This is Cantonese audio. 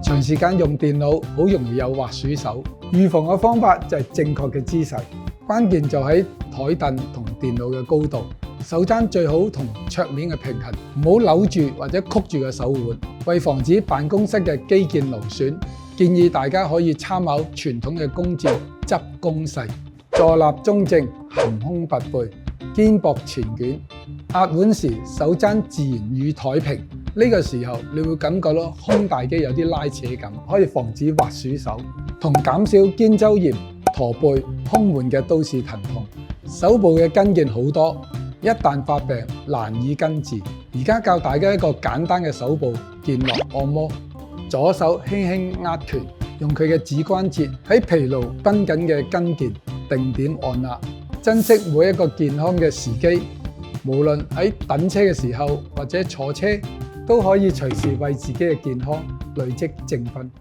長時間用電腦好容易有滑鼠手，預防嘅方法就係正確嘅姿勢，關鍵就喺台凳同電腦嘅高度，手踭最好同桌面嘅平衡，唔好扭住或者曲住個手腕。為防止辦公室嘅肌腱勞損，建議大家可以參考傳統嘅弓箭執弓勢，坐立中正，含胸拔背，肩膊前捲，壓腕時手踭自然與台平。呢個時候你會感覺到胸大肌有啲拉扯感，可以防止滑鼠手，同減少肩周炎、駝背、胸悶嘅都市疼痛。手部嘅筋腱好多，一旦發病難以根治。而家教大家一個簡單嘅手部健絡按摩，左手輕輕握拳，用佢嘅指關節喺疲勞繃緊嘅筋腱定點按壓，珍惜每一個健康嘅時機。無論喺等車嘅時候或者坐車，都可以隨時為自己嘅健康累積正分。